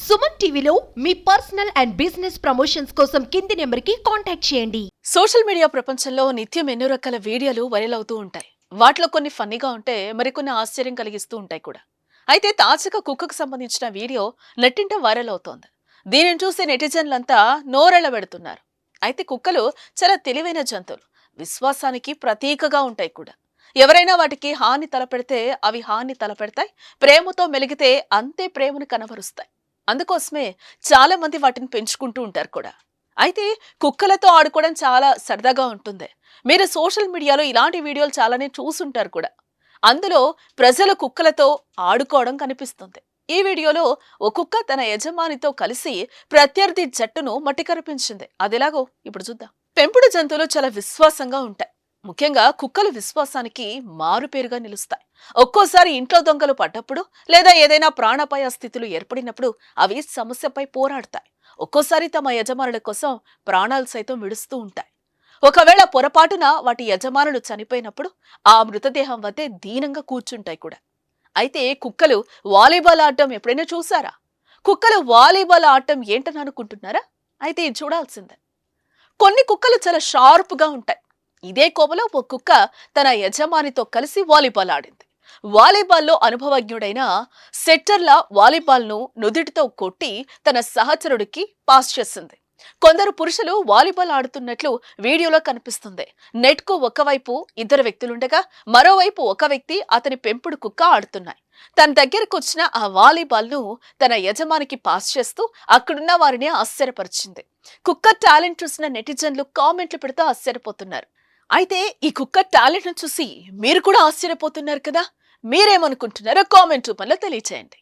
సుమన్ టీవీలో మీ personal and business promotions కోసం కింది నెంబర్కి కాంటాక్ట్ చేయండి. సోషల్ మీడియా ప్రపంచంలో నిత్యం ఎన్నో రకాల వీడియోలు వైరల్ అవుతూ ఉంటాయి. వాటిలో కొన్ని ఫన్నీగా ఉంటే మరికొన్ని ఆశ్చర్యం కలిగిస్తూ ఉంటాయి కూడా. అయితే తాజాగా కుక్కకు సంబంధించిన వీడియో నెట్టింట వైరల్ అవుతోంది. దీనిని చూసి నెటిజన్లంతా నోరెళ్లబెడుతున్నారు. అయితే కుక్కలు చాలా తెలివైన జంతువులు, విశ్వాసానికి ప్రతీకగా ఉంటాయి కూడా. ఎవరైనా వాటికి హాని తలపెడితే అవి హాని తలపెడతాయి, ప్రేమతో మెలిగితే అంతే ప్రేమను కనబరుస్తాయి. అందుకోసమే చాలా మంది వాటిని పెంచుకుంటూ ఉంటారు కూడా. అయితే కుక్కలతో ఆడుకోవడం చాలా సరదాగా ఉంటుంది. మీరు సోషల్ మీడియాలో ఇలాంటి వీడియోలు చాలానే చూసుంటారు కూడా. అందులో ప్రజలు కుక్కలతో ఆడుకోవడం కనిపిస్తుంది. ఈ వీడియోలో ఓ కుక్క తన యజమానితో కలిసి ప్రత్యర్థి జట్టును మట్టి కరిపించింది. అదెలాగో ఇప్పుడు చూద్దాం. పెంపుడు జంతువులు చాలా విశ్వాసంగా ఉంటాయి. ముఖ్యంగా కుక్కలు విశ్వాసానికి మారుపేరుగా నిలుస్తాయి. ఒక్కోసారి ఇంట్లో దొంగలు పడ్డప్పుడు లేదా ఏదైనా ప్రాణాపాయ స్థితులు ఏర్పడినప్పుడు అవి సమస్యపై పోరాడతాయి. ఒక్కోసారి తమ యజమానుల కోసం ప్రాణాలు సైతం విడుస్తూ ఉంటాయి. ఒకవేళ పొరపాటున వాటి యజమానులు చనిపోయినప్పుడు ఆ మృతదేహం వద్దే దీనంగా కూర్చుంటాయి కూడా. అయితే కుక్కలు వాలీబాల్ ఆడటం ఎప్పుడైనా చూసారా? కుక్కలు వాలీబాల్ ఆడటం ఏంటని అనుకుంటున్నారా? అయితే ఇది చూడాల్సిందే. కొన్ని కుక్కలు చాలా షార్ప్గా ఉంటాయి. ఇదే కోవలో ఓ కుక్క తన యజమానితో కలిసి వాలీబాల్ ఆడింది. వాలీబాల్లో అనుభవజ్ఞుడైన సెట్టర్ల వాలీబాల్ను నుదిటితో కొట్టి తన సహచరుడికి పాస్ చేసింది. కొందరు పురుషులు వాలీబాల్ ఆడుతున్నట్లు వీడియోలో కనిపిస్తుంది. నెట్కు ఒకవైపు ఇద్దరు వ్యక్తులుండగా మరోవైపు ఒక వ్యక్తి అతని పెంపుడు కుక్క ఆడుతున్నాయి. తన దగ్గరకు వచ్చిన ఆ వాలీబాల్ను తన యజమానికి పాస్ చేస్తూ అక్కడున్న వారిని ఆశ్చర్యపరిచింది. కుక్క టాలెంట్ చూసిన నెటిజన్లు కామెంట్లు పెడుతూ ఆశ్చర్యపోతున్నారు. అయితే ఈ కుక్క టాలెంట్ ను చూసి మీరు కూడా ఆశ్చర్యపోతున్నారు కదా. మీరేమనుకుంటున్నారో కామెంట్ రూపంలో తెలియచేయండి.